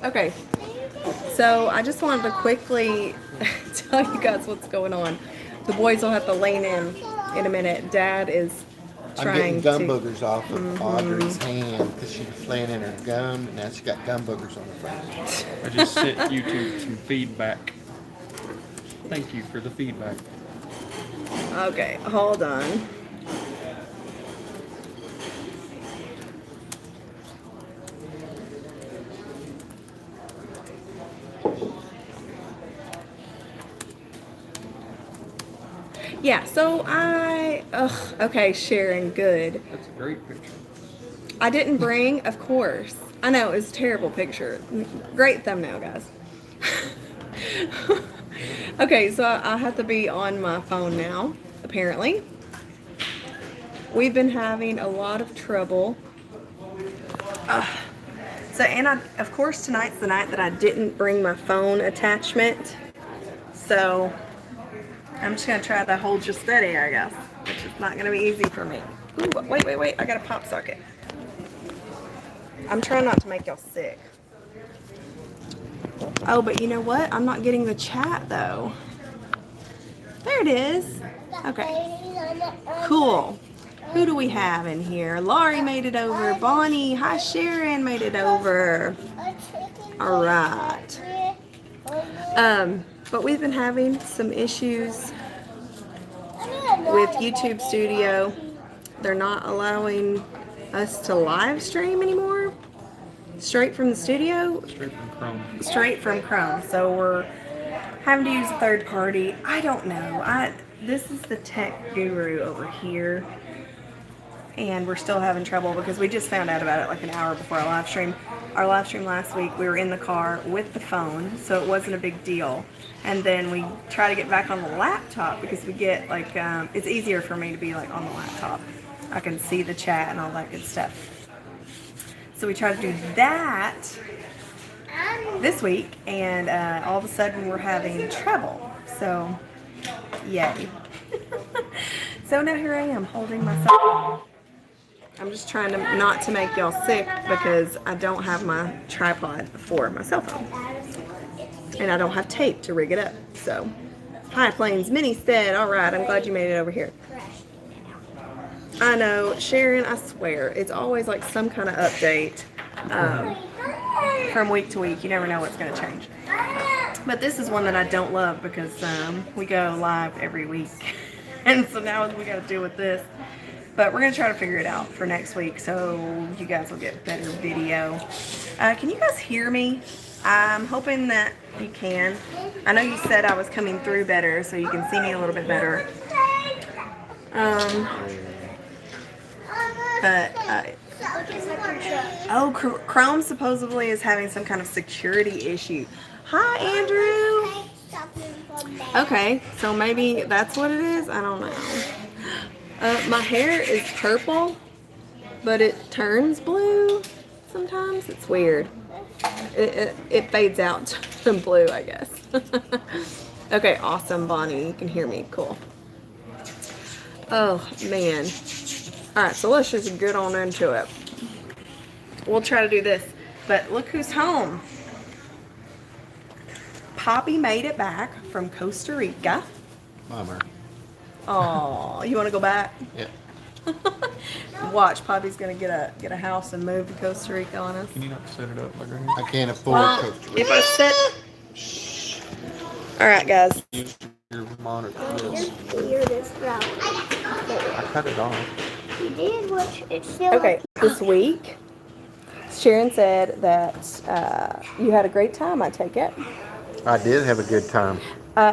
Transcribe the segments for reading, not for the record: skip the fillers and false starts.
Okay, so I just wanted to quickly tell you guys what's going on. The boys will have to lean in a minute. Dad is I'm getting trying gum to. boogers off of Audrey's hand because she was playing in her gum, and now she got gum boogers on her face. I just sent YouTube some feedback. Thank you for the feedback. Okay, hold on. Yeah, so okay, Sharon, good. That's a great picture. I didn't bring, of course. I know, it was a terrible picture. Great thumbnail, guys. Okay, so I have to be on my phone now, apparently. We've been having a lot of trouble. Of course, tonight's the night that I didn't bring my phone attachment. So, I'm just going to try to hold you steady, I guess. Which is not going to be easy for me. Ooh, wait. I got a pop socket. I'm trying not to make y'all sick. Oh, but you know what? I'm not getting the chat, though. There it is. Okay. Cool. Who do we have in here? Laurie made it over. Bonnie. Hi, Sharon made it over. All right. But we've been having some issues with YouTube Studio. They're not allowing us to live stream anymore. Straight from the studio. Straight from Chrome. Straight from Chrome. So we're having to use a third party. I don't know. This is the tech guru over here. And we're still having trouble because we just found out about it like an hour before our live stream. Our live stream last week, we were in the car with the phone, so it wasn't a big deal. And then we try to get back on the laptop because we get like, it's easier for me to be like on the laptop. I can see the chat and all that good stuff. So we tried to do that this week, and all of a sudden we're having trouble. So, yay. So now here I am holding myself. I'm just trying to not to make y'all sick because I don't have my tripod for my cell phone. And I don't have tape to rig it up. So, High Plains Mini Stead. All right, I'm glad you made it over here. I know, Sharon, I swear, it's always like some kind of update from week to week. You never know what's going to change. But this is one that I don't love because we go live every week. And so now we got to deal with this. But we're going to try to figure it out for next week so you guys will get better video. Can you guys hear me? I'm hoping that you can. I know you said I was coming through better so you can see me a little bit better. Chrome supposedly is having some kind of security issue. Hi, Andrew. Okay, so maybe that's what it is? I don't know. My hair is purple, but it turns blue sometimes. It's weird. It fades out to blue, I guess. Okay, awesome, Bonnie. You can hear me. Cool. Oh, man. All right, so let's just get on into it. We'll try to do this. But look who's home. Papi made it back from Costa Rica. Bummer. Oh, you want to go back? Yeah. Watch, Papi's gonna get a house and move to Costa Rica on us. Can you not set it up like right I can't afford Costa Rica. If I set, all right, guys. here? Use your monitor for this. Clear this route. I cut it off. You did, which it's still Okay, this week, Sharon said that you had a great time. I take it. I did have a good time.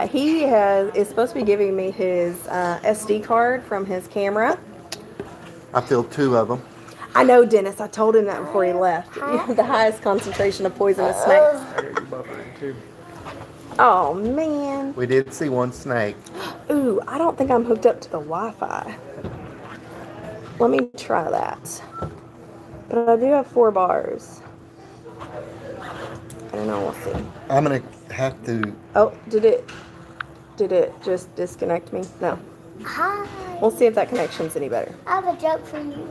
He is supposed to be giving me his SD card from his camera. I filled 2 of them. I know, Dennis. I told him that before he left. The highest concentration of poisonous snakes. I got your buffering too. Oh, man. We did see one snake. Ooh, I don't think I'm hooked up to the Wi-Fi. Let me try that. But I do have 4 bars. I don't know. We'll see. I'm going to have to... Oh, did it just disconnect me? No. Hi. We'll see if that connection's any better. I have a joke for you.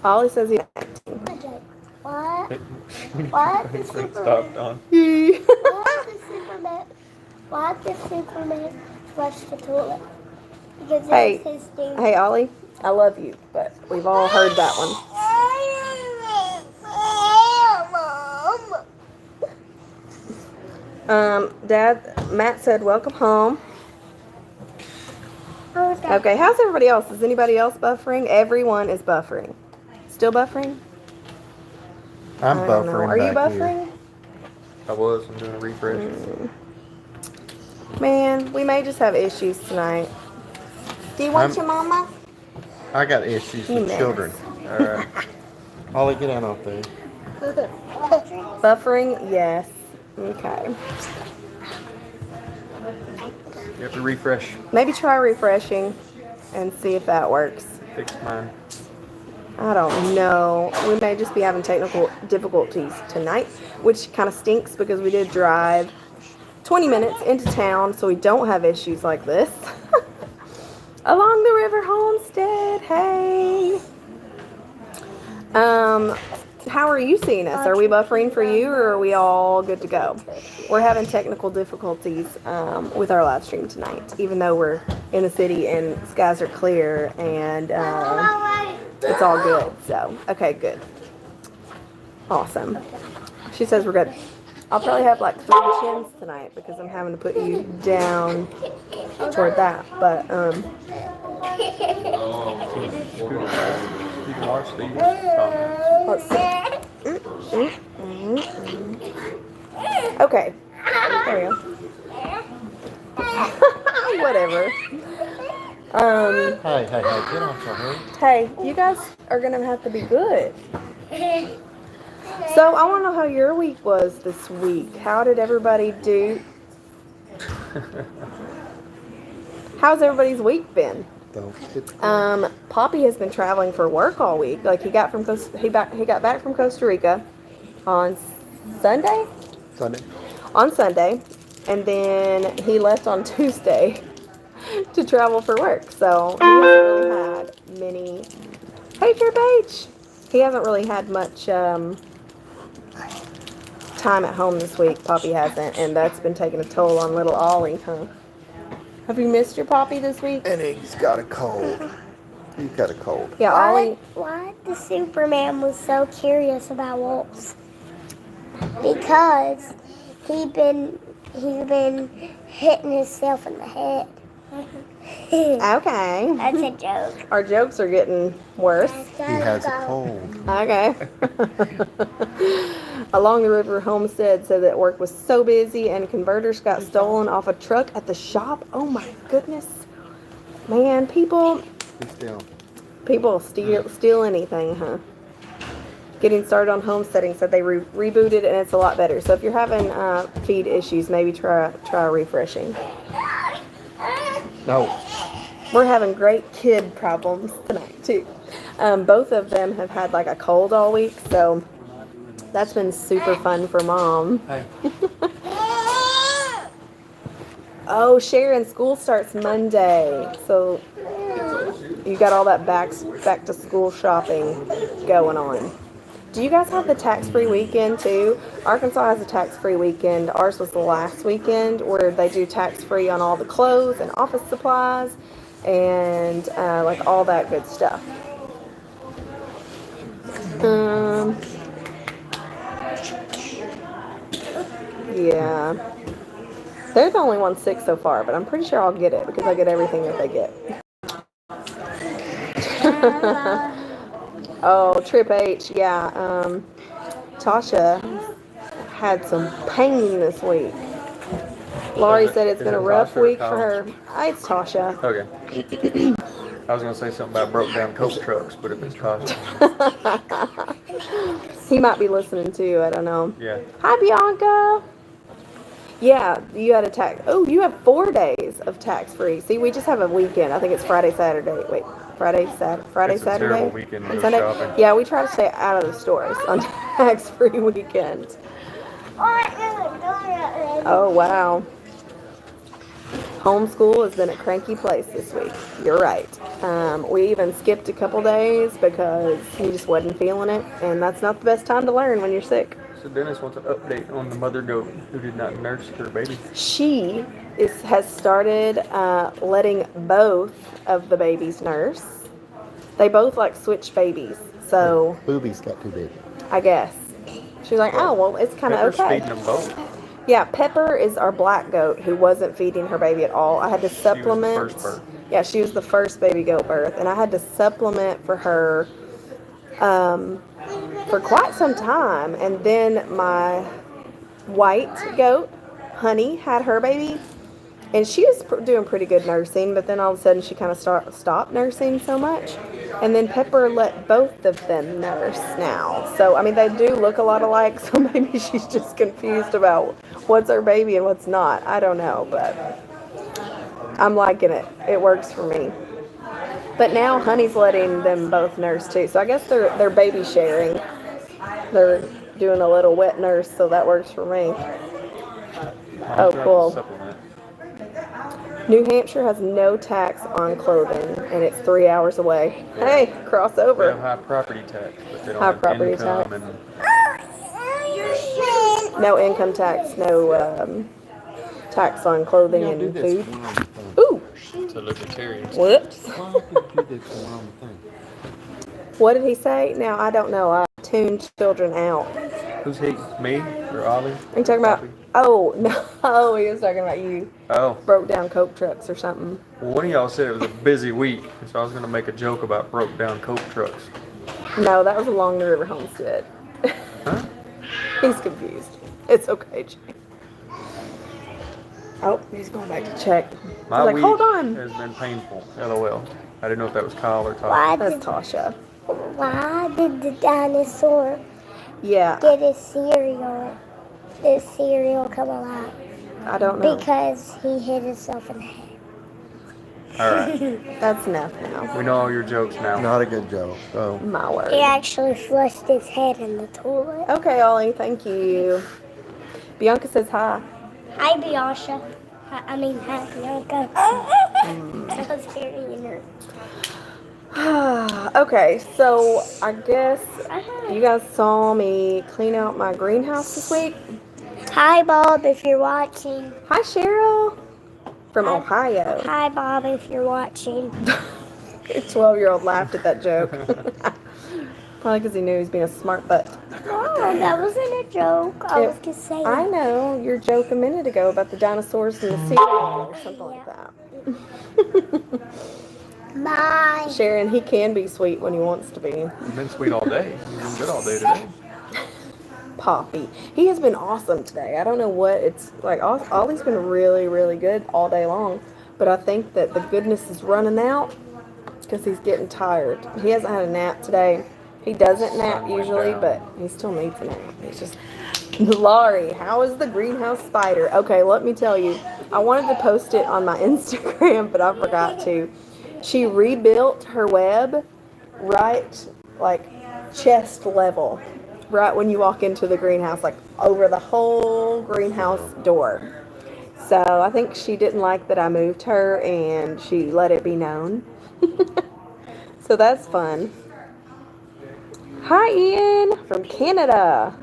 Ollie says he's acting. A joke. What? What? The It's Superman. stopped on. Why did Superman flush the toilet? Because Hey, it was his thing. hey, Ollie, I love you, but we've all heard that one. Dad, Matt said, welcome home. Okay, how's everybody else? Is anybody else buffering? Everyone is buffering. Still buffering? I'm I don't know. buffering Are you back here. buffering? I'm doing a refresh. Man, we may just have issues tonight. Do you want your mama? I got issues with Next. children. Alright. Ollie, get out off there. Buffering? Yes. Okay. You have to refresh. Maybe try refreshing and see if that works. Fix mine. I don't know. We may just be having technical difficulties tonight, which kind of stinks because we did drive 20 minutes into town, so we don't have issues like this. Along the river Homestead, hey. How are you seeing us? Are we buffering for you, or are we all good to go? We're having technical difficulties with our live stream tonight, even though we're in the city and skies are clear and it's all good. So, okay, good. Awesome. She says we're good. I'll probably have like 3 chins tonight because I'm having to put you down toward that. But, You can watch these comments. let's see. Okay. There we go. Whatever. Hey, get off of her. Hey, you guys are gonna have to be good. So I want to know how your week was this week. How did everybody do? How's everybody's week been? Don't get Papi has been traveling for work all week. Like he got back from Costa Rica on Sunday. Sunday. On Sunday, and then he left on Tuesday to travel for work. So he hasn't really had many. Hey, Trip H. He hasn't really had much time at home this week. Papi hasn't, and that's been taking a toll on little Ollie, huh? Have you missed your Papi this week? And he's got a cold. He's got a cold. Yeah, Ollie. Why the Superman was so curious about wolves? Because he's been hitting himself in the head. Okay. That's a joke. Our jokes are getting worse. He has a cold. Okay. Along the river Homestead said that work was so busy and converters got stolen off a truck at the shop. Oh my goodness. Man, people steal anything, huh? Getting started on homesteading said they rebooted and it's a lot better. So if you're having feed issues, maybe try refreshing. No. We're having great kid problems tonight too. Both of them have had like a cold all week, so that's been super fun for mom. Hey. Oh, Sharon, school starts Monday, so you got all that back to school shopping going on. Do you guys have the tax-free weekend too? Arkansas has a tax-free weekend. Ours was the last weekend where they do tax-free on all the clothes and office supplies and like all that good stuff. Yeah. They're the only ones sick so far, but I'm pretty sure I'll get it because I get everything that they get. Oh, Trip H, yeah. Tasha had some pain this week. Laurie said it's been a rough week for her. It's Tasha. Okay. I was gonna say something about broke down Coke trucks, but if it's Tasha. He might be listening too. I don't know. Yeah. Hi, Bianca. Yeah, you had a tax. Oh, you have 4 days of tax free. See, we just have a weekend. I think it's Friday, Saturday. Wait, Friday, It's a Saturday, terrible weekend to and go Sunday. shopping. Yeah, we try to stay out of the stores on tax free weekends. Oh wow. Homeschool has been a cranky place this week. You're right. We even skipped a couple days because he just wasn't feeling it, and that's not the best time to learn when you're sick. So Dennis wants an update on the mother goat who did not nurse her baby. She has started letting both of the babies nurse. They both like switch babies, so Boobies got too big. I guess. She's like, oh, well, it's kind of Pepper's okay. feeding them both. Yeah, Pepper is our black goat who wasn't feeding her baby at all. I had to supplement. She was the first birth. Yeah, she was the first baby goat birth, and I had to supplement for her for quite some time. And then my white goat, Honey, had her baby, and she was doing pretty good nursing, but then all of a sudden she kind of stopped nursing so much. And then Pepper let both of them nurse now. So, I mean, they do look a lot alike, so maybe she's just confused about what's her baby and what's not. I don't know, but I'm liking it. It works for me. But now Honey's letting them both nurse too. So I guess they're baby sharing. They're doing a little wet nurse, so that works for me. Oh, cool. Supplement. New Hampshire has no tax on clothing, and it's 3 hours away. Hey, They have crossover. high property tax, but they don't High have property income tax. and No income tax, no tax on clothing Y'all do and this food. one on the thing. Ooh, to libertarians. whoops. Why don't you do this one on the thing? What did he say? Now, I don't know. I tuned children out. Who's he? Me or Ollie? Are you talking about? Papi? Oh, no. He was talking about you. Oh, Broke down Coke trucks or something. well, one of y'all said it was a busy week, so I was gonna make a joke about broke down Coke trucks. No, that was along the River Homestead. Huh? He's confused. It's okay, Jay. Oh, he's going back to check. He's My like, week hold on. has been painful. LOL. I didn't know if that was Kyle or Todd. Why That's did, Tasha. why did the dinosaur Yeah, get his cereal come alive? I don't know. Because he hit himself in the head. All right, That's enough now. we know all your jokes now. Not a good joke. So My word. He actually flushed his head in the toilet. Okay, Ollie, thank you. Bianca says hi. Hi, Bianca. Hi, Bianca. I was carrying her. Okay, so I guess you guys saw me clean out my greenhouse this week. Hi, Bob, if you're watching. Hi, Cheryl from Hi. Ohio. Hi, Bob, if you're watching. 12-year-old laughed at that joke. Probably because he knew he was being a smart butt. No, that wasn't a joke. I was just saying. I know your joke a minute ago about the dinosaurs and the cereal or something like that. Bye. Sharon, he can be sweet when he wants to be. You've been sweet all day. You've been good all day today. Papi. He has been awesome today. I don't know what it's like. Ollie's been really, really good all day long. But I think that the goodness is running out because he's getting tired. He hasn't had a nap today. He doesn't nap Sun went usually, down. but he still needs a nap. He's just... Laurie, how is the greenhouse spider? Okay, let me tell you. I wanted to post it on my Instagram, but I forgot to. She rebuilt her web right, like, chest level. Right when you walk into the greenhouse, like over the whole greenhouse door. So I think she didn't like that I moved her and she let it be known. So that's fun. Hi Ian from Canada.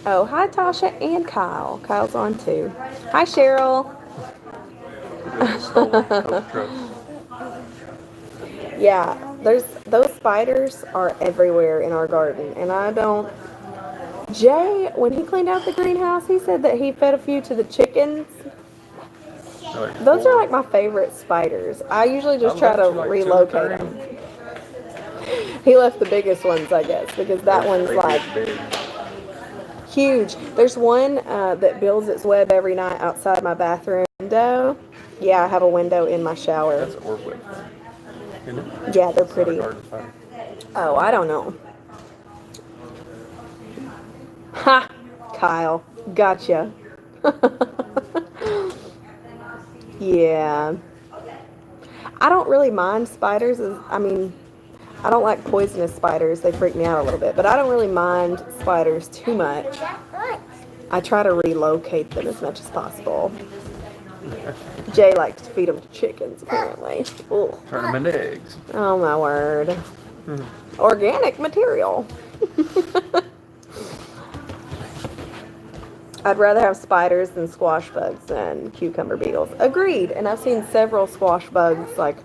Oh, hi Tasha and Kyle. Kyle's on too. Hi Cheryl. Coke trucks. Yeah, those spiders are everywhere in our garden, and I don't. Jay, when he cleaned out the greenhouse, he said that he fed a few to the chickens. Like Those four. are like my favorite spiders. I usually just try to left you like two or relocate three. them. He left the biggest ones, I guess, because that one's They like get big. huge. There's one that builds its web every night outside my bathroom window. Yeah, I have a window in my shower. That's Orwick. Isn't it? Yeah, they're It's not a pretty. garden spider. Oh, I don't know. Ha! Kyle. Gotcha. Yeah. I don't really mind spiders. I mean, I don't like poisonous spiders. They freak me out a little bit. But I don't really mind spiders too much. I try to relocate them as much as possible. Jay likes to feed them to chickens, apparently. Ugh. Turn them into eggs. Oh my word. Organic material. I'd rather have spiders than squash bugs and cucumber beetles. Agreed. And I've seen several squash bugs like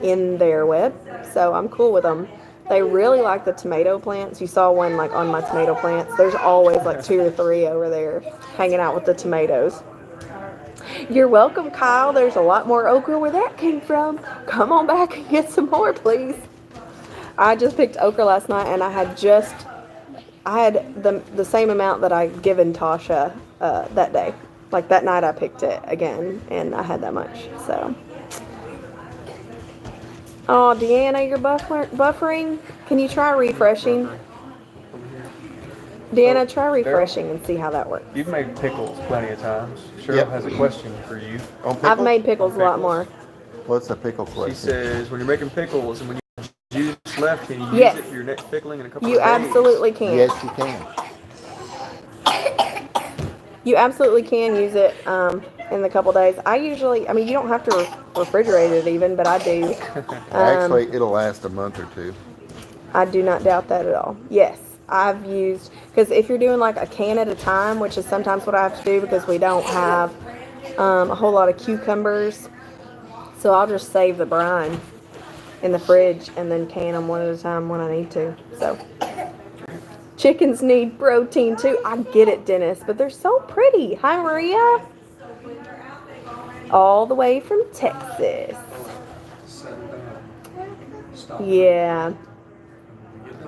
in their web, so I'm cool with them. They really like the tomato plants. You saw one like on my tomato plants. There's always like 2 or 3 over there hanging out with the tomatoes. You're welcome, Kyle. There's a lot more okra where that came from. Come on back and get some more, please. I just picked okra last night, and I had the same amount that I'd given Tasha that day. Like that night I picked it again, and I had that much, so. Oh, Deanna, you're buffering? Can you try refreshing? Deanna, try refreshing and see how that works. You've made pickles plenty of times. Cheryl Yep. has a question for you. On pickles? I've made pickles a lot more. What's the pickle She question? says, when you're making pickles and when you have juice left, can you use Yes. it for your next pickling in a couple You of days? absolutely can. Yes, you can. You absolutely can use it in a couple days. I mean, you don't have to refrigerate it even, but I do. Actually, it'll last a month or 2. I do not doubt that at all. Yes, I've used, because if you're doing like a can at a time, which is sometimes what I have to do because we don't have a whole lot of cucumbers, so I'll just save the brine in the fridge and then can them one at a time when I need to. So chickens need protein too. I get it, Dennis, but they're so pretty. Hi, Maria. All the way from Texas. Yeah.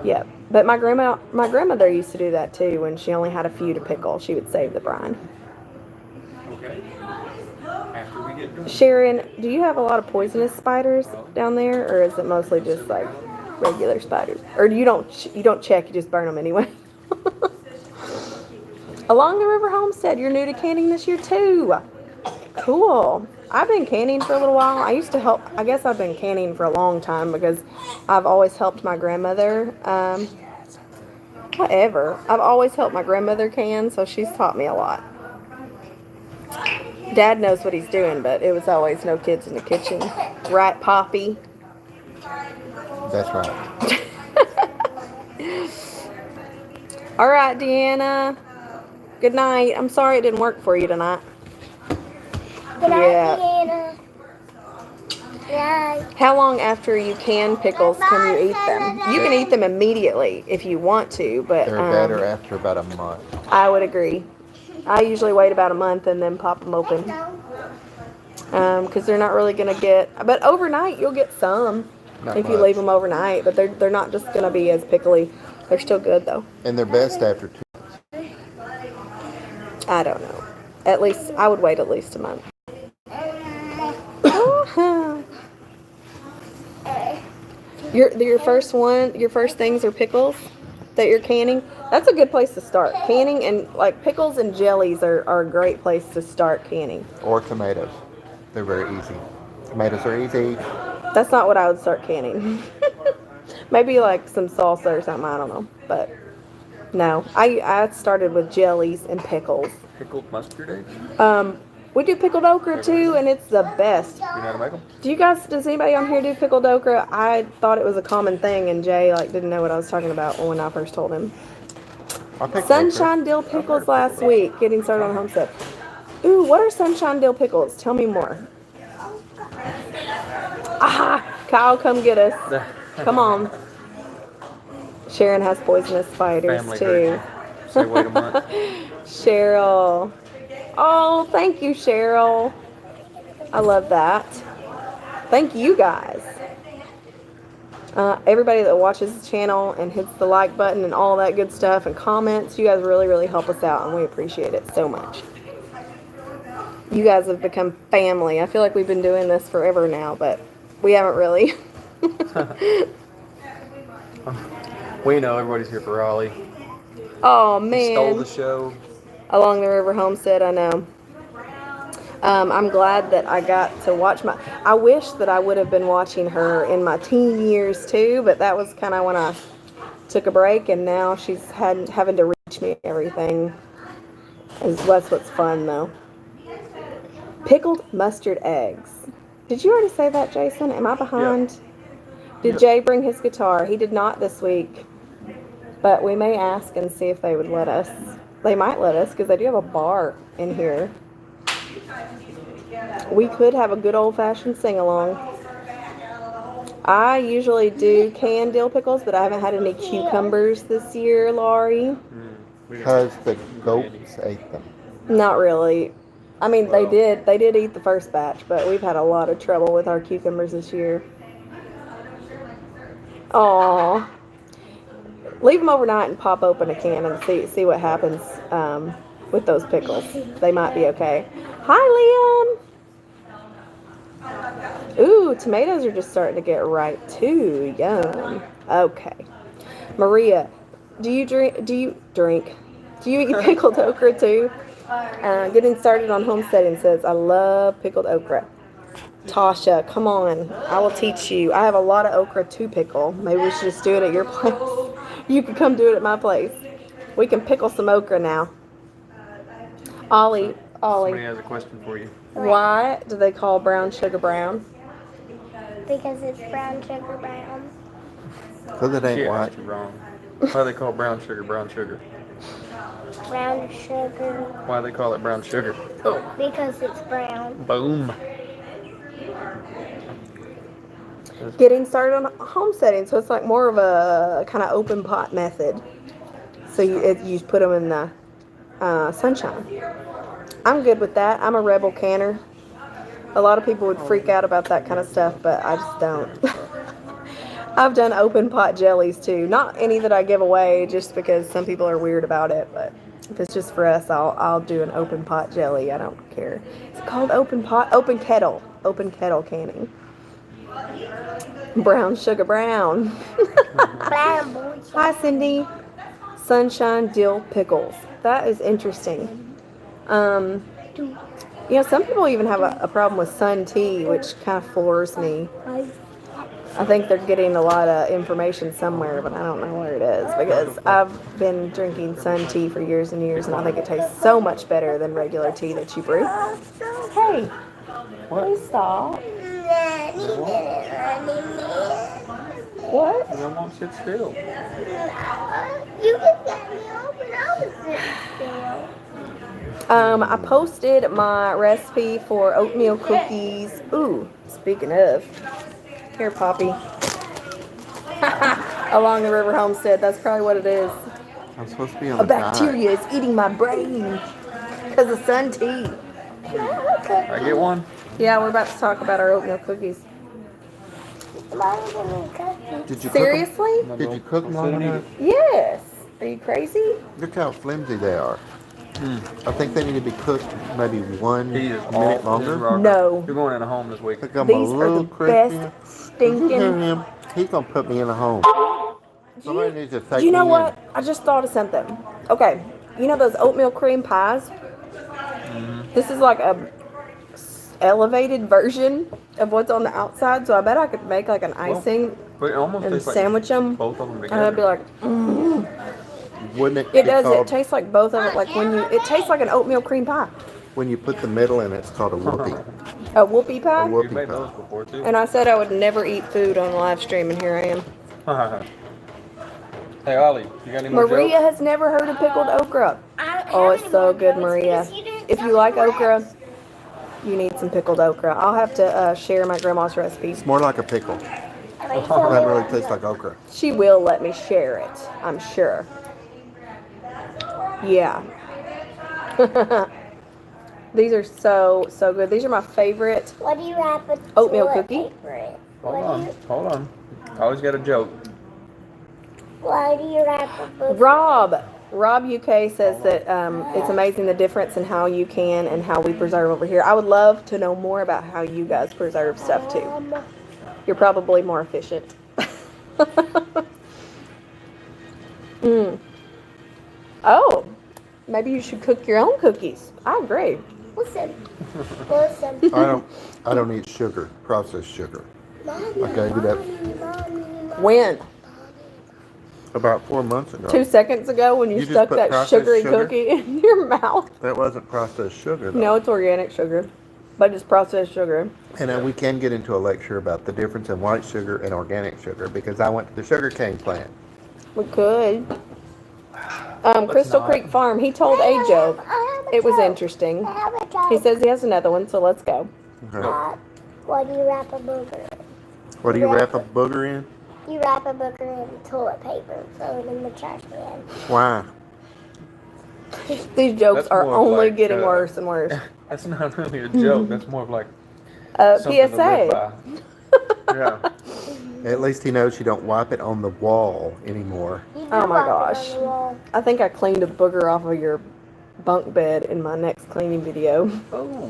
Yep. But my grandmother used to do that too. When she only had a few to pickle, she would save the brine. Okay. After we get done. Sharon, do you have a lot of poisonous spiders down there, or is it mostly just like regular spiders? Or you don't check, you just burn them anyway? Along the River Homestead, you're new to canning this year too. Cool. I've been canning for a little while. I used to help. I guess I've been canning for a long time because I've always helped my grandmother. Whatever. I've always helped my grandmother can, so she's taught me a lot. Dad knows what he's doing, but it was always no kids in the kitchen. Right, Papi? That's right. All right, Deanna. Good night. I'm sorry it didn't work for you tonight. Good night, Yeah. Deanna. Yeah. How long after you can pickles can you eat them? You can eat them immediately if you want to, but They're better after about a month. I would agree. I usually wait about a month and then pop them open. Because they're not really going to get... But overnight, you'll get some Not if you much. leave them overnight. But they're not just going to be as pickly. They're still good, though. And they're best after 2 months. I don't know. At least, I would wait at least a month. Your first things are pickles that you're canning. That's a good place to start. Canning and like pickles and jellies are a great place to start canning. Or tomatoes. They're very easy. Tomatoes are easy. That's not what I would start canning. Maybe like some salsa or something, I don't know. But no, I started with jellies and pickles. Pickled mustard eggs? We do pickled okra too, and it's the best. You know how to make them? Does anybody on here do pickled okra? I thought it was a common thing, and Jay didn't know what I was talking about when I first told him. I'll pick Sunshine dill pickles last week, getting started on Homestead. Ooh, what are sunshine dill pickles? Tell me more. Aha! Kyle, come get us. Come on. Sharon has poisonous spiders Family too. hurt you. Say wait a month. Cheryl. Oh, thank you, Cheryl. I love that. Thank you guys. Everybody that watches the channel and hits the like button and all that good stuff and comments, you guys really, really help us out, and we appreciate it so much. You guys have become family. I feel like we've been doing this forever now, but we haven't really. We know everybody's here for Raleigh. Oh, He stole the man. show. Along the River Homestead, I know. I'm glad that I got to watch I wish that I would have been watching her in my teen years too, but that was kind of when I took a break, and now she's having to reach me everything. That's what's fun though. Pickled mustard eggs. Did you already say that, Jason? Am I behind? Did Jay bring his guitar? He did not this week. But we may ask and see if they would let us. They might let us because they do have a bar in here. We could have a good old-fashioned sing-along. I usually do canned dill pickles, but I haven't had any cucumbers this year, Laurie. Because the goats ate them. Not really. I mean, they did eat the first batch, but we've had a lot of trouble with our cucumbers this year. Aw. Leave them overnight and pop open a can and see what happens with those pickles. They might be okay. Hi, Liam. Ooh, tomatoes are just starting to get ripe too. Yum. Okay. Maria, do you eat pickled okra too? Getting started on homesteading says, I love pickled okra. Tasha, come on. I will teach you. I have a lot of okra to pickle. Maybe we should just do it at your place. You can come do it at my place. We can pickle some okra now. Ollie. Somebody has a question for you. Why do they call brown sugar brown? Because it's brown sugar brown. Because it ain't She white. asked you wrong. Why do they call brown sugar brown sugar? Brown sugar. Why do they call it brown sugar? Because it's brown. Boom. Getting started on homesteading, so it's like more of a kind of open pot method. So you put them in the sunshine. I'm good with that. I'm a rebel canner. A lot of people would freak out about that kind of stuff, but I just don't. I've done open pot jellies too. Not any that I give away, just because some people are weird about it. But if it's just for us, I'll do an open pot jelly. I don't care. It's called open kettle canning. Brown sugar brown. Brown boy. Hi, Cindy. Sunshine dill pickles. That is interesting. Some people even have a problem with sun tea, which kind of floors me. I think they're getting a lot of information somewhere, but I don't know where it is, because I've been drinking sun tea for years and years, and I think it tastes so much better than regular tea that you brew. Hey, please stop. What? You don't want to sit still. You can get me open. I was sitting still. I posted my recipe for oatmeal cookies. Ooh, speaking of, here, Papi. Along the river homestead. That's probably what it is. I'm supposed to be on A the diet. bacteria is eating my brain because of sun tea. I get one? Yeah, we're about to talk about our oatmeal cookies. Mom's gonna make cookies. Did you Seriously? Cook them? Did you cook them long enough? Yes. Are you crazy? Look how flimsy they are. I think they need to be cooked maybe 1 He is minute longer. No. You're going in a home this week. Look, I'm These a are little the crispy. best Listen to stinking. him. He's gonna put me in a home. Somebody needs to take You know me what? I just thought of something. Okay. You know those oatmeal cream pies? This is like a elevated version of what's on the outside, so I bet I could make like an icing But it almost and tastes like sandwich them. both of them And together. I'd be like, in. Wouldn't it? it be does. It called, tastes like both of it. Like it tastes like an oatmeal cream pie. when you put the middle in, it's called a whoopie. A whoopie A pie. whoopie You've made pie. those before too. And I said I would never eat food on live stream, and here I am. Hey Ollie, you got any more Maria jokes? has never heard of pickled okra. Oh, it's so good, Maria. If you like okra, you need some pickled okra. I'll have to share my grandma's recipe. It's more like a pickle. It doesn't really taste like okra. She will let me share it, I'm sure. Yeah. These are so good. These are my favorite. What do you wrap with Oatmeal toilet cookie? paper in? Hold on. Always got a joke. Why do you wrap it with Rob UK says that it's amazing the difference in how you can and how we preserve over here. I would love to know more about how you guys preserve stuff too. You're probably more efficient. Oh, maybe you should cook your own cookies. I agree. Listen. I don't eat sugar, processed sugar. Mommy, I gave it up. When? About 4 months ago. 2 seconds ago when you, You just stuck put that processed sugary sugar? cookie in your mouth. That wasn't processed sugar, though. No, it's organic sugar, but it's processed sugar. And we can get into a lecture about the difference in white sugar and organic sugar because I went to the sugarcane plant. We could. Crystal not. Creek Farm. He told a joke. I have It was joke. interesting. I have a joke. He says he has another one, so let's go. Okay. What do you wrap a booger in? What do you wrap a booger in? You wrap a booger in toilet paper and throw it in the trash can. Why? These jokes That's are more of only like, getting worse and worse. That's not really a joke. That's more of like something to live PSA. by. Yeah. At least he knows you don't wipe it on the wall anymore. You do Oh my wipe it gosh. on the wall. I think I cleaned a booger off of your bunk bed in my next cleaning video. Oh.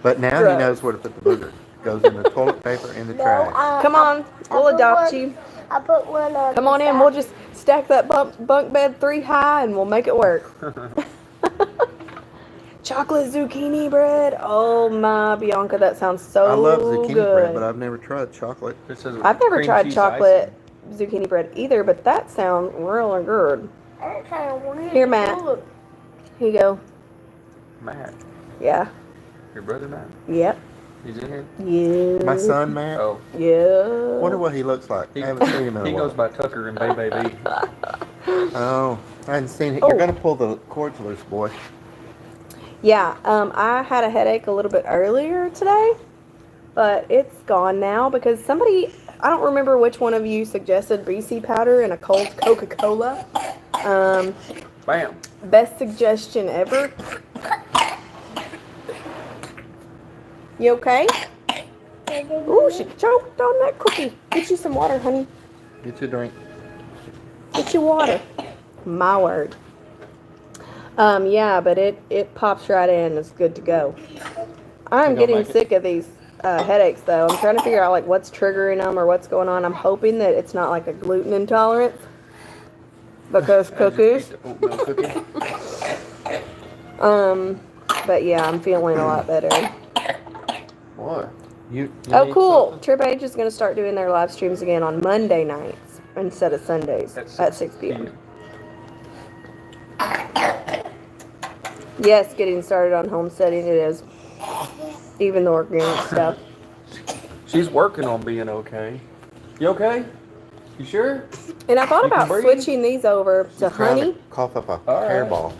But now Gross. he knows where to put the booger. Goes in the toilet paper and the No, trash. Come on, we'll put adopt one- you. I put one on. Come the on in, side. we'll just stack that bunk bed 3 high and we'll make it work. Chocolate zucchini bread. Oh my, Bianca, that sounds so I love zucchini good. bread, but I've never tried chocolate. It says I've never cream tried cheese chocolate zucchini bread either, but that sounds really good. That's kind of weird. Here, Matt. Look. Here you go. icing. Matt, Yeah. your brother Matt, Yep. he's in here. Yeah. My son, Matt. Oh, Yeah. Wonder what he looks like. I haven't seen him in a he while. goes by Tucker and Baby. Oh, I hadn't seen him. Oh. You're gonna pull the cords loose, boy. Yeah, I had a headache a little bit earlier today, but it's gone now because somebody, I don't remember which one of you suggested BC powder and a cold Coca-Cola. Bam. Best suggestion ever. You okay? Ooh, she choked on that cookie. Get you some water, honey. Get your drink. Get you water. My word. Yeah, but it pops right in. It's good to go. I'm You gonna getting make it? sick of these headaches, though. I'm trying to figure out like what's triggering them or what's going on. I'm hoping that it's not like a gluten intolerance because cookies. Oatmeal cookie. But yeah, I'm feeling a lot better. Boy. You Oh, need cool. something? Trip Age is going to start doing their live streams again on Monday nights instead of Sundays at 6 p.m. Yes, getting started on homesteading it is. Even the organic stuff. She's working on being okay. You okay? You sure? And I thought You can about breathe? switching these over to He's trying honey. to cough up a All right. hairball.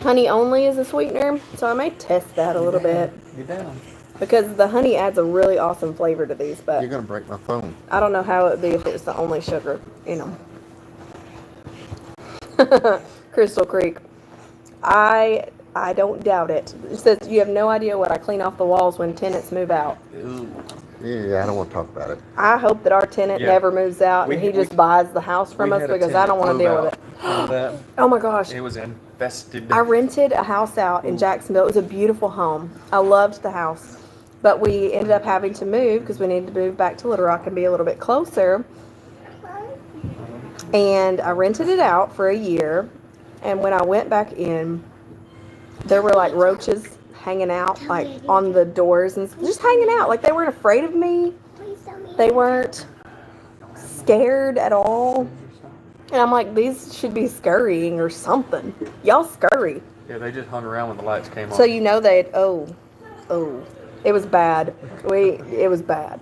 Honey only is a sweetener, so I may test that a little bit. Get down. Because the honey adds a really awesome flavor to these, but You're gonna break my phone. I don't know how it would be if it was the only sugar, you know. Crystal Creek. I don't doubt it. It says you have no idea what I clean off the walls when tenants move out. Yeah, I don't want to talk about it. I hope that our tenant Yeah. never moves out and We- he just we- buys the house from We us had a because I don't want to tenant deal move with it. out. Remember that? Oh my gosh. It was infested. I rented a house out in Jacksonville. It was a beautiful home. I loved the house. But we ended up having to move because we needed to move back to Little Rock and be a little bit closer. And I rented it out for a year. And when I went back in, there were like roaches hanging out like on the doors and just hanging out. Like they weren't afraid of me. They weren't scared at all. And I'm like, these should be scurrying or something. Y'all scurry. Yeah, they just hung around when the lights came on. So you know they'd it was bad. It was bad.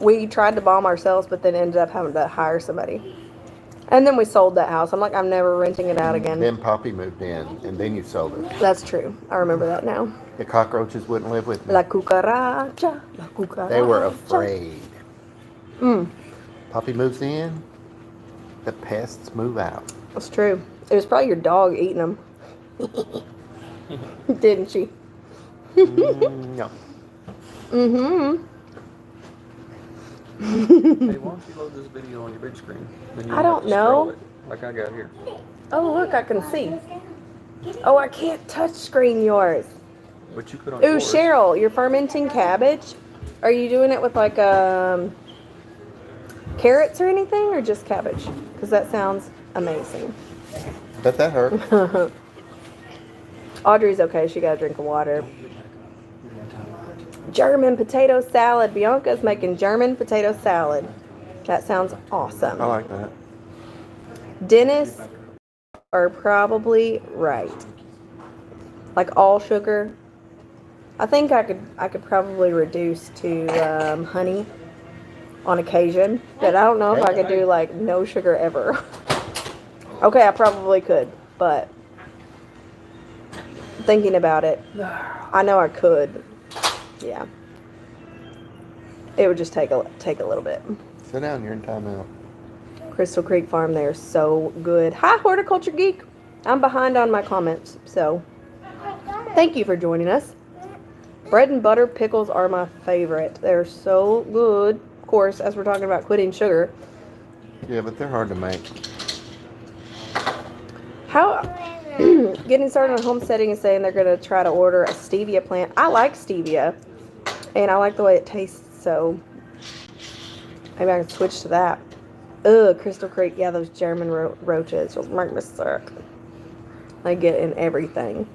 We tried to bomb ourselves, but then ended up having to hire somebody. And then we sold that house. I'm like, I'm never renting it out again. Then Papi moved in, and then you sold it. That's true. I remember that now. The cockroaches wouldn't live with me. La cucaracha, la cucaracha. They were afraid. Mm, Papi moves in, the pests move out. that's true. It was probably your dog eating them. Didn't she? No. Mm-hmm. Hey, why don't you load this video on your big screen? Then you I have don't to scroll know. it, like I got here. Oh, look, I can see. Oh, I can't touch screen yours. But you could on Ooh, yours. Cheryl, you're fermenting cabbage. Are you doing it with like carrots or anything, or just cabbage? Because that sounds amazing. Bet that hurt. Audrey's okay. She got a drink of water. German potato salad. Bianca's making German potato salad. That sounds awesome. I like that. Dentists are probably right. Like all sugar. I think I could probably reduce to honey on occasion, but I don't know if I could do like no sugar ever. Okay, I probably could, but thinking about it, I know I could. Yeah. It would just take a little bit. Sit down, you're in timeout. Crystal Creek Farm, they're so good. Hi, Horticulture Geek. I'm behind on my comments, so thank you for joining us. Bread and butter pickles are my favorite. They're so good. Of course, as we're talking about quitting sugar. Yeah, but they're hard to make. How getting started on homesteading is saying they're going to try to order a stevia plant. I like stevia, and I like the way it tastes, so maybe I can switch to that. Ugh, Crystal Creek. Yeah, those German roaches will make me sick. They get in everything.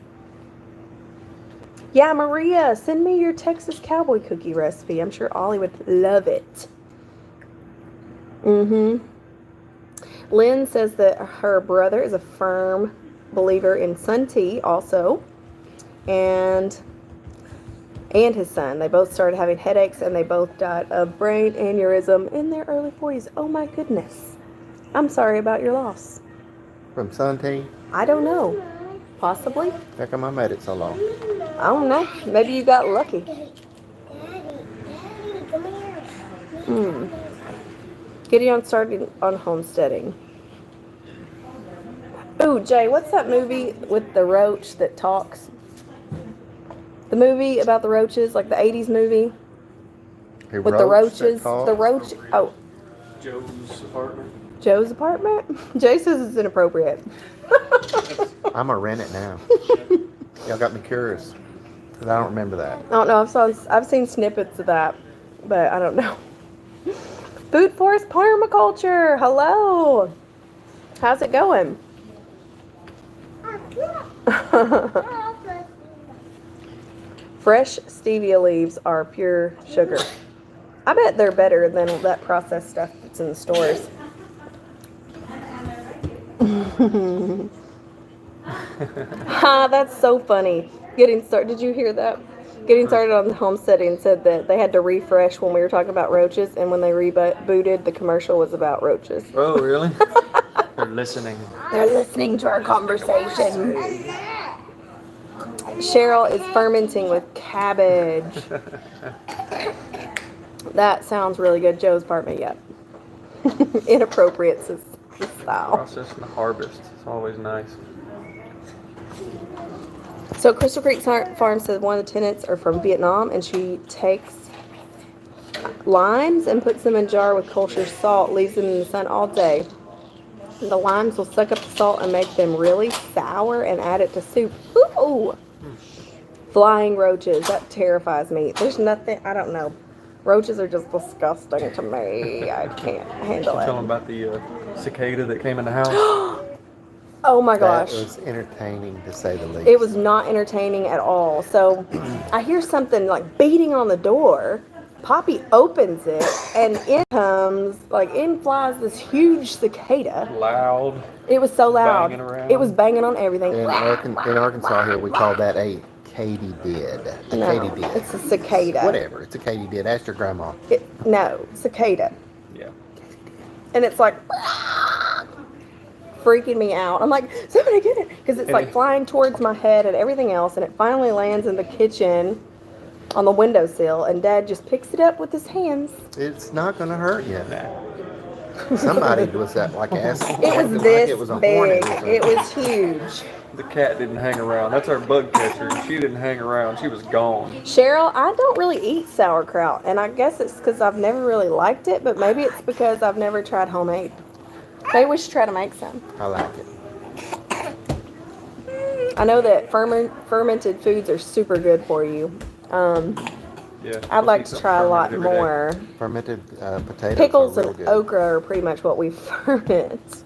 Yeah, Maria, send me your Texas cowboy cookie recipe. I'm sure Ollie would love it. Lynn says that her brother is a firm believer in sun tea also. And his son. They both started having headaches and they both died of brain aneurysm in their early 40s. Oh my goodness. I'm sorry about your loss. From sun tea? I don't know. Possibly. How come I made it so long? I don't know. Maybe you got lucky. Daddy, come here. Getting on started on homesteading. Ooh, Jay, what's that movie with the roach that talks? The movie about the roaches, like the 80s movie? With the roaches. The roach. Oh. Joe's apartment. Joe's apartment? Jay says it's inappropriate. I'm going to rent it now. Y'all got me curious. Because I don't remember that. I don't know. I've seen snippets of that, but I don't know. Food Forest Permaculture. Hello. How's it going? Fresh stevia leaves are pure sugar. I bet they're better than that processed stuff that's in the stores. That's so funny. Did you hear that? Getting started on the homesteading said that they had to refresh when we were talking about roaches, and when they rebooted, the commercial was about roaches. Oh, really? They're listening. They're listening to our conversation. Cheryl is fermenting with cabbage. That sounds really good. Joe's apartment, yep. Inappropriate style. Process and harvest. It's always nice. So Crystal Creek Farm says one of the tenants are from Vietnam, and she takes limes and puts them in a jar with kosher salt, leaves them in the sun all day. The limes will suck up the salt and make them really sour and add it to soup. Ooh! Flying roaches. That terrifies me. There's nothing, I don't know. Roaches are just disgusting to me. I can't handle Tell them it. about the cicada that came in the house. Oh my gosh. That was entertaining to say the least. It was not entertaining at all. So I hear something like beating on the door. Papi opens it, and in flies this huge cicada. Loud. It was so loud. Banging around. It was banging on everything. In Arkansas here, we call that a katydid. A No, katydid. it's a cicada. Whatever, it's a katydid. Ask your grandma. No, cicada. Yeah. And it's like freaking me out. I'm like, somebody get it. Because it's like flying towards my head and everything else. And it finally lands in the kitchen on the windowsill. And Dad just picks it up with his hands. It's not going to hurt you. Somebody was that like ass. It was this it was a big. hornet. It was huge. The cat didn't hang around. That's our bug catcher. She didn't hang around. She was gone. Cheryl, I don't really eat sauerkraut. And I guess it's because I've never really liked it. But maybe it's because I've never tried homemade. Maybe we should try to make some. I like it. I know that fermented foods are super good for you. Yeah. I'd like to try a lot more. Fermented potatoes. Pickles are real and good. okra are pretty much what we ferment.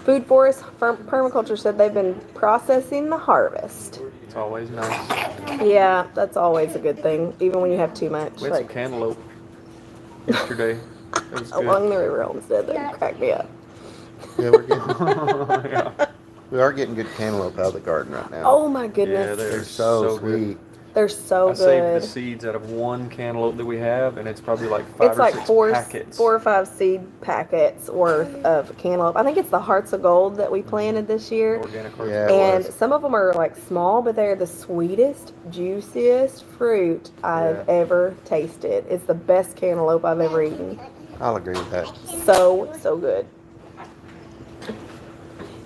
Food Forest Permaculture said they've been processing the harvest. It's always nice. Yeah, that's always a good thing, even when you have too much. We had some Like cantaloupe yesterday. It was good. along the river homestead, that cracked me up. Yeah, we're getting, Yeah. we are getting good cantaloupe out of the garden right now. Oh my Yeah, goodness, They're so good. sweet. they're so I saved good. the seeds out of one cantaloupe that we have, and it's probably like 5 It's or like 6 four packets. or 5 seed packets worth of cantaloupe. I think it's the hearts of gold that we planted this year. Organic Yeah, hearts. it And was. some of them are like small, but they're the sweetest, juiciest fruit I've Yeah. ever tasted. It's the best cantaloupe I've ever eaten. I'll agree with that. So good.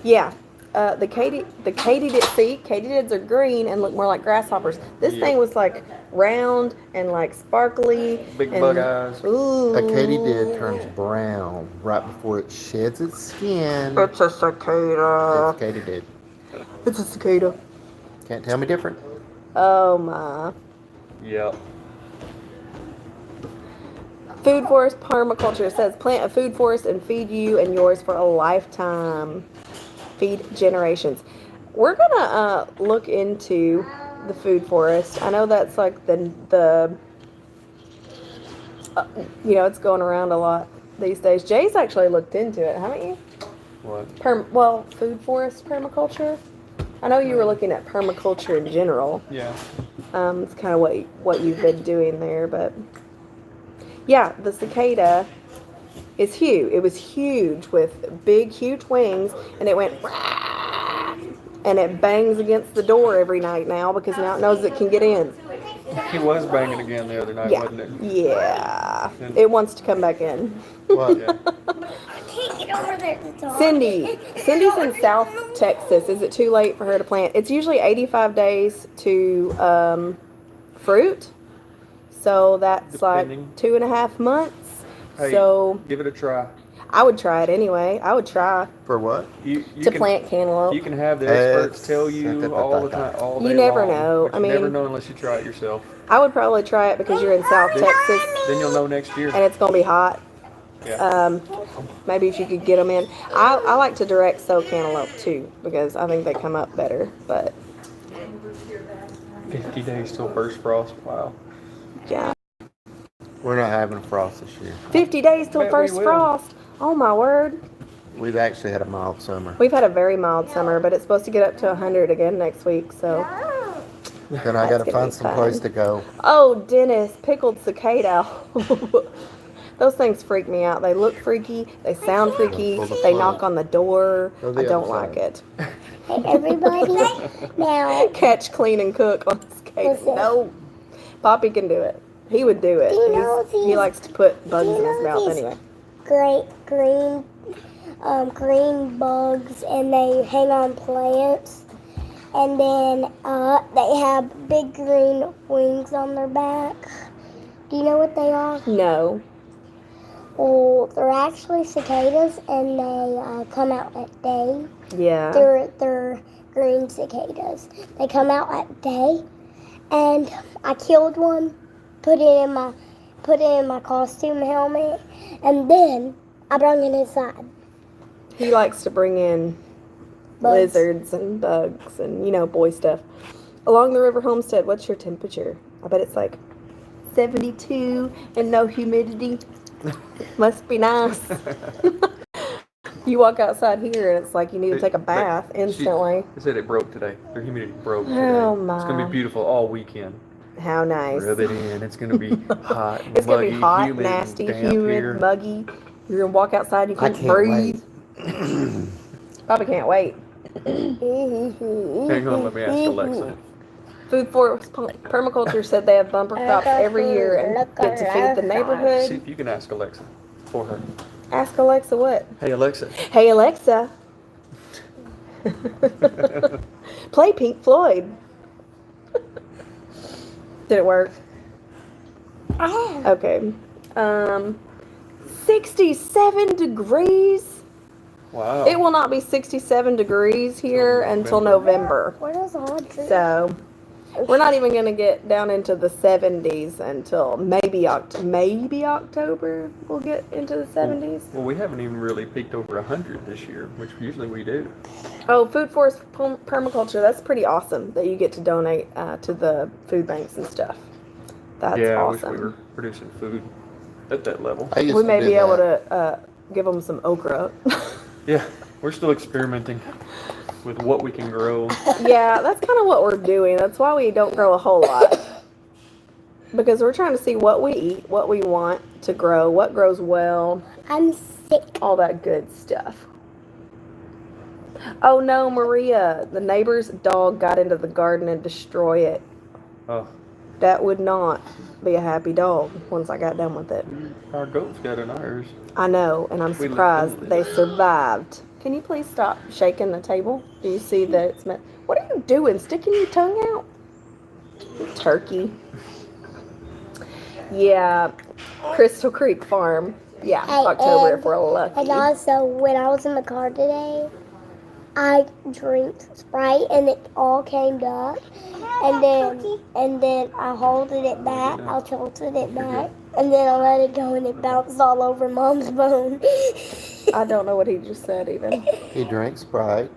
Yeah. The katydids are green and look more like grasshoppers. This Yep. thing was like round and like sparkly. Big and, bug eyes. Ooh. A katydid turns brown right before it sheds its skin. It's a cicada. It's katydid. It's a cicada. Can't tell me different. Oh my. Yep. Food forest permaculture says plant a food forest and feed you and yours for a lifetime. Feed generations. We're gonna look into the food forest. I know that's like the it's going around a lot these days. Jay's actually looked into it, haven't you? What? Food forest permaculture. I know you were looking at permaculture in general. Yeah. It's kind of what you've been doing there, but yeah, the cicada is huge. It was huge with big, huge wings, and it went and it bangs against the door every night now because now it knows it can get in. He was banging again the other night, Yeah, wasn't it? yeah. It wants to come back in. What? Yeah. Can't get over there to talk. Cindy's in South Texas. Is it too late for her to plant? It's usually 85 days to fruit. So that's Depending. like 2.5 months. Hey, So give it a try. I would try it anyway. I would try For what? You to can, plant cantaloupe. You can have the experts It's- tell you all the time, all day You never long, know. but I you never mean- know unless you try it yourself. I would probably try it because you're in South Texas Then you'll know next year. and it's going to be hot. Yeah. Maybe if you could get them in. I like to direct sow cantaloupe too because I think they come up better. But 50 days till first frost. Wow. yeah, We're not having a frost this year. 50 days till Bet we first will. frost. Oh my word. We've actually had a mild summer. We've had a very mild summer, but it's supposed to get up to 100 again next week. So, Then I got to gonna find be some place fun. to go. oh Dennis, pickled cicada. Those things freak me out. They look freaky. They sound freaky. They knock on the door. Go the I don't other like side. it. Hey, everybody. Now, Catch, clean, and cook on cicada. Listen. No, Papi can do it. He would do it. Do you know He these- likes to put bugs do you in his know mouth these- anyway. great green bugs, and they hang on plants, and then they have big green wings on their back. Do you know what they are? No. Well, they're actually cicadas, and they come out at day. Yeah. They're green cicadas. They come out at day, and I killed one, put it in my costume helmet, and then I brought it inside. He likes to bring in Bugs. lizards and bugs and, boy stuff. Along the river homestead, what's your temperature? I bet it's like 72 and no humidity. Must be nice. You walk outside here and it's like you need to take a bath instantly. They said it broke today. Their humidity broke today. Oh, It's going to my. be beautiful all weekend. How nice. Rub it in. It's going to be hot, It's going muggy, to be hot, humid, nasty, damp humid, here. muggy. You're going to walk outside, you I can't can't breathe. wait. Probably can't wait. Hang on, let me ask Alexa. Food Forest Permaculture said they have bumper crops every year and get to feed the See neighborhood. if you can ask Alexa for her. Ask Alexa what? Hey, Alexa. Hey Alexa. Play Pink Floyd. Did it work? Okay. 67 degrees. Wow. It will not be 67 degrees here until November. What is Audrey? So, We're not even gonna get down into the 70s until maybe October. We'll get into the 70s. Well, we haven't even really peaked over 100 this year, which usually we do. Oh, food forest permaculture. That's pretty awesome that you get to donate to the food banks and stuff. That's Yeah, awesome. I wish we were producing food at that level. I used We to may do be able that. to give them some okra. Yeah, we're still experimenting with what we can grow. Yeah, that's kind of what we're doing. That's why we don't grow a whole lot. Because we're trying to see what we eat, what we want to grow, what grows well, I'm sick. all that good stuff. Oh no, Maria, the neighbor's dog got into the garden and destroyed it. Oh, That would not be a happy dog once I got done with it. our goats got in ours. I know, and I'm We surprised looked they into survived. Can you please stop shaking the table? Do you see that it's meant? What are you doing? Sticking your tongue out? You turkey. Yeah, Crystal Creek Farm. Yeah, Hey, October and- if we're lucky. And also, when I was in the car today, I drank Sprite and it all came up. And then I holded it back. I tilted it back. And then I let it go and it bounced all over Mom's bone. I don't know what he just said even. He drank Sprite.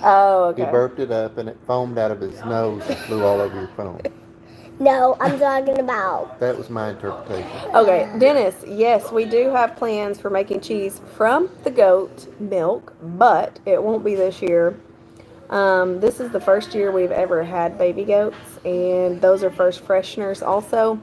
Oh, He okay. burped it up and it foamed out of his nose and flew all over your phone. No, I'm talking about. That was my interpretation. Okay, Dennis, yes, we do have plans for making cheese from the goat milk, but it won't be this year. This is the first year we've ever had baby goats, and those are first fresheners also.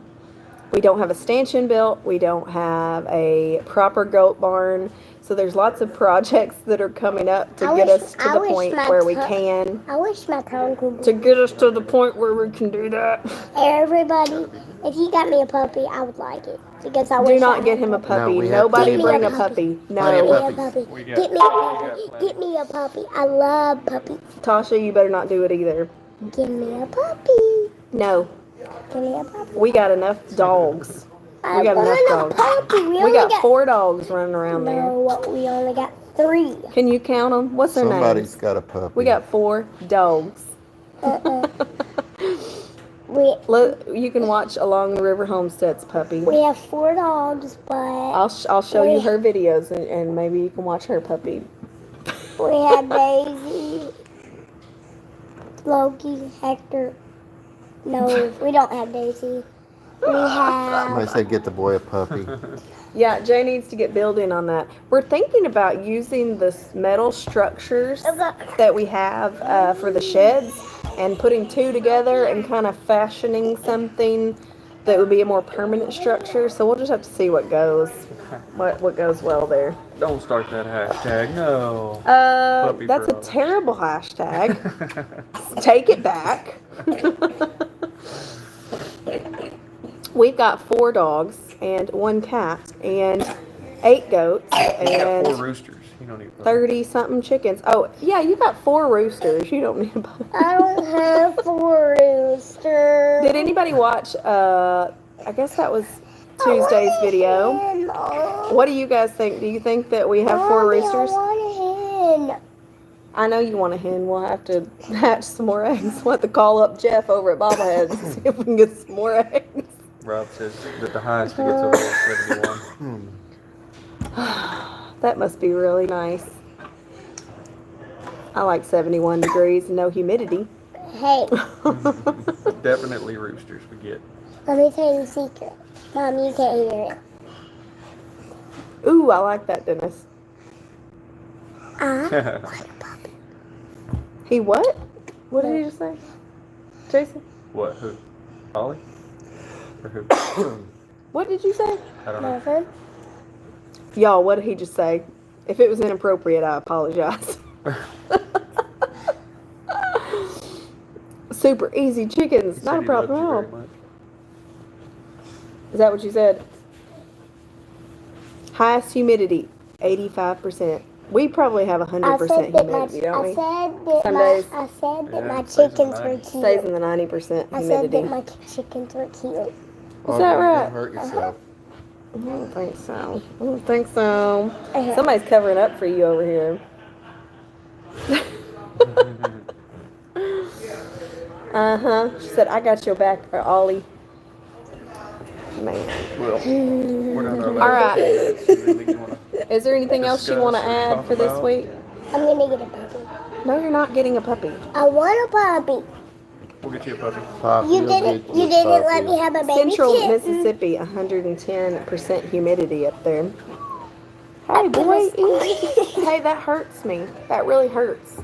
We don't have a stanchion built. We don't have a proper goat barn. So there's lots of projects that are coming up to get us to the point where we can. I wish my tongue could. To get us to the point where we can do that. Everybody, if you got me a puppy, I would like it. Because I wish Do not I get had him a puppy. puppy. No, we have Nobody plenty. bring a Give me a puppy. Plenty No. of Get me a puppies. puppy. We got- Get me a we puppy. got plenty. Get me a puppy. I love puppies. Tasha, you better not do it either. Give me a puppy. No. Give me a puppy. We got enough dogs. I got enough want a dogs. puppy. We We only got 4 dogs running around there. No, we only got 3. Can you count them? What's their Somebody's names? got a puppy. We got 4 dogs. We You can watch Along the River Homestead's puppy. we have 4 dogs, but I'll show you her videos and maybe you can watch her puppy. we have Daisy, Loki, Hector. No, we don't have Daisy. We have. Somebody said get the boy a puppy. Yeah, Jay needs to get building on that. We're thinking about using the metal structures that we have for the sheds and putting 2 together and kind of fashioning something that would be a more permanent structure. So we'll just have to see what goes well there. Don't start that hashtag. No. Puppy That's for a us. terrible hashtag. Take it back. We've got 4 dogs and 1 cat and 8 goats We got 4 and roosters. You don't need 30 something chickens. Oh, yeah, you got 4 roosters. You don't need a puppy. I don't have 4 roosters. Did anybody watch, I guess that was Tuesday's video. What do you guys think? Do you think that we have 4 roosters? I want a hen. I know you want a hen. We'll have to hatch some more eggs. We'll have to call up Jeff over at Bobbleheads and see if we can get some more eggs. Rob says that the highest it gets over is 71. That must be really nice. I like 71 degrees and no humidity. Hey, Definitely roosters we get. let me tell you a secret. Mom, you can't hear it. Ooh, I like that, Dennis. He what? What did he just say? Jason? What? Who? Ollie? Or who? What did you say? I don't know. Nothing. Y'all, what did he just say? If it was inappropriate, I apologize. Super easy chickens. He Not said a he problem at loved you all. very much. Is that what you said? Highest humidity, 85%. We probably have 100% humidity, don't we? Some days. I said that Yeah, my it stays in chickens the were 90s. Stays cute. in the 90% I said humidity. that my chickens were cute. Oh, that you're right? gonna hurt yourself. I don't think so. I don't think so. Somebody's covering up for you over here. She said, I got your back, Ollie. Man. Well, we're down to our All last right. Anything you wanna Is there anything else you want to discuss or add talk for this about? week? I'm gonna get a puppy. No, you're not getting a puppy. I want a puppy. We'll get you a puppy. Poppy You will didn't. get You didn't let puppy. me have a baby Central kitten. Mississippi, 110% humidity up there. Hey, boy. Hey, that hurts me. That really hurts.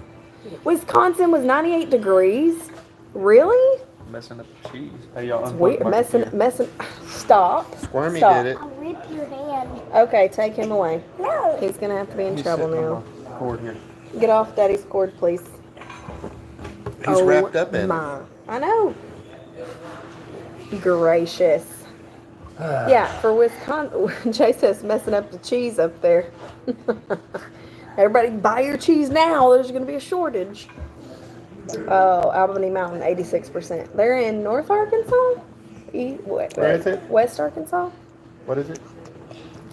Wisconsin was 98 degrees. Really? Messing up the cheese. Hey, y'all. It's unplug weird. my Messing. computer. Stop. Squirmy Stop. did it. I'll rip your hand. Okay, take him away. No. He's gonna have to be in He's trouble sitting now. on my cord here. Get off Daddy's cord, please. He's wrapped up in my. I know. Gracious. Yeah, for Wisconsin, Jay says messing up the cheese up there. Everybody buy your cheese now. There's going to be a shortage. Oh, Albany Mountain, 86%. They're in North Arkansas? Where is it? West Arkansas? What is it?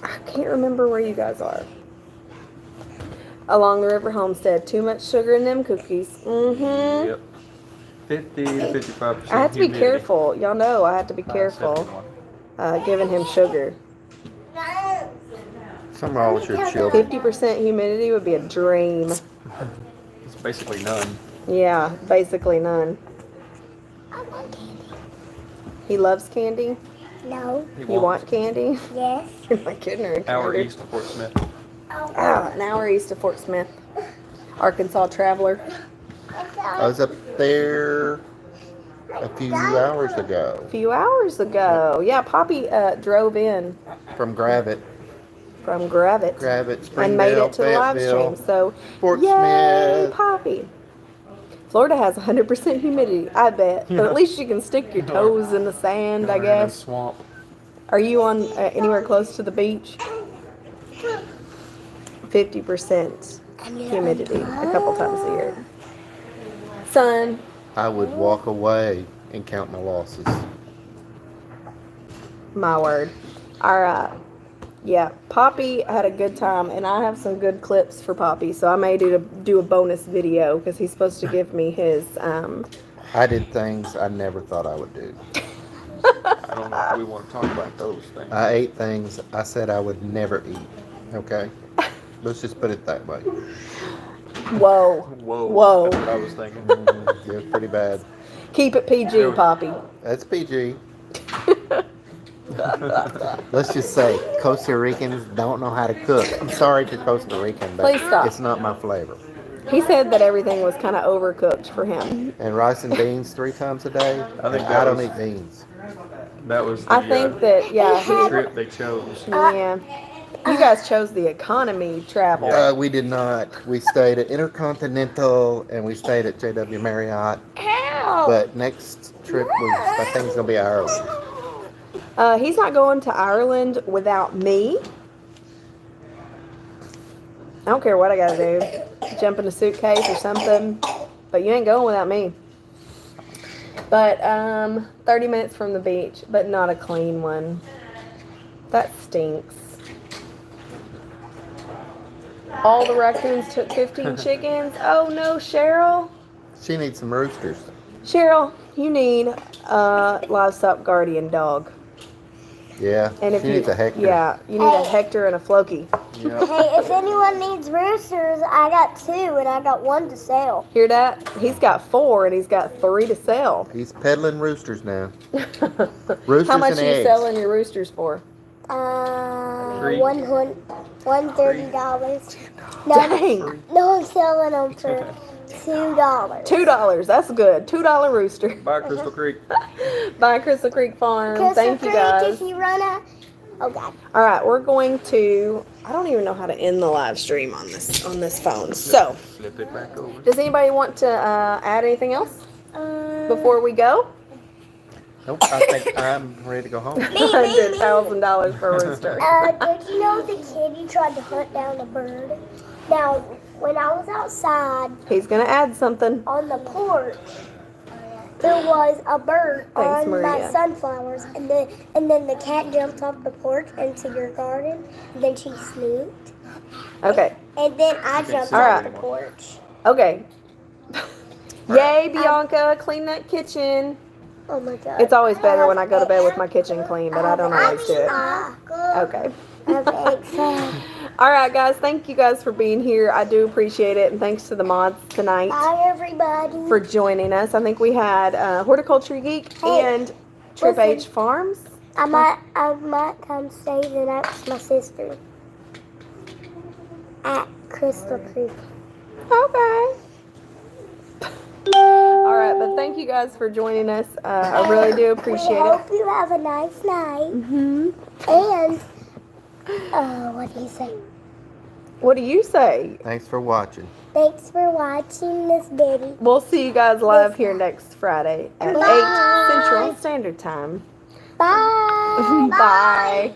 I can't remember where you guys are. Along the river Homestead. Too much sugar in them cookies. Mm-hmm. Yep. 50 to 55%. I have to be humidity. careful. Y'all know I have to be careful 71. giving him sugar. Something wrong with your children. 50% humidity would be a dream. It's basically none. Yeah, basically none. I want candy. He loves candy. No. He You want candy? Yes. You're my kidding. Hour east of Fort Smith. An hour east of Fort Smith. Arkansas traveler. I was up there a few hours ago A few hours ago. Yeah, Papi drove in from Gravett. from Gravett. Gravett, Springdale, And made it to the live Fayetteville, stream. So, Fort yay, Smith. Papi. Florida has 100% humidity, I bet. But at least you can stick your toes in the sand, I We're in a guess. swamp. Are you on anywhere close to the beach? 50% humidity a couple times a year. Sun. I would walk away and count my losses. My word. All right. Yeah, Papi had a good time, and I have some good clips for Papi, so I may do a bonus video because he's supposed to give me his. I did things I never thought I would do. I don't know if we want to talk about those things. I ate things I said I would never eat. Okay? Let's just put it that way. Whoa. Whoa. Whoa. That's what I was thinking. It was pretty bad. Keep it PG, Papi. That's PG. Let's just say Costa Ricans don't know how to cook. I'm sorry to Costa Rican, but Please stop. it's not my flavor. He said that everything was kind of overcooked for him. And rice and beans 3 times a day. I think I that don't was- eat beans. That was the I think that, yeah, trip they chose. yeah. You guys chose the economy travel. We did not. We stayed at Intercontinental and we stayed at JW Marriott. Ow. But next trip I think it's gonna be Ireland. He's not going to Ireland without me. I don't care what I gotta do. Jump in a suitcase or something. But you ain't going without me. But 30 minutes from the beach, but not a clean one. That stinks. All the raccoons took 15 chickens. Oh no, Cheryl. She needs some roosters. Cheryl, you need a livestock guardian dog. Yeah. And if she you, needs a Hector. yeah, you need a Hector and a Floki. Yep. Hey, if anyone needs roosters, I got 2 and I got 1 to sell. Hear that? He's got 4 and he's got 3 to sell. He's peddling roosters now. Roosters How much and are you eggs. selling your roosters for? Three. $130. Dang. No, I'm selling them for $2. $2. That's good. $2 rooster. By Crystal Creek. By Crystal Creek Farm. Crystal Thank you Creek, guys. if you run a... Oh, God. All right, we're going to. I don't even know how to end the live stream on this phone. So, Flip it back over. does anybody want to add anything else before we go? Nope, I think I'm ready to go home. $100,000 for a rooster. Did you know the kitty tried to hunt down a bird? Now, when I was outside He's gonna add something. on the porch, there was a bird Thanks, on my Maria. sunflowers, and then the cat jumped off the porch into your garden, and then she snooped, Okay. and then I jumped see off that the porch. Okay. Yay, Bianca, clean that kitchen. Oh my god. It's always better when I go to bed with my kitchen clean, but I don't always do it. Okay. Okay. All right, guys. Thank you guys for being here. I do appreciate it, and thanks to the mods tonight Bye, everybody. for joining us. I think we had Horticulture Geek Hey, and Trip listen. H Farms. I might come stay the night with my sister at Crystal Creek. Okay. All right, but thank you guys for joining us. I really do appreciate We it. hope you have a nice night. Hmm. And what do you say? What do you say? Thanks for watching. Thanks for watching this video. We'll see you guys live here next Friday at Bye. 8 Central Standard Time. Bye. Bye.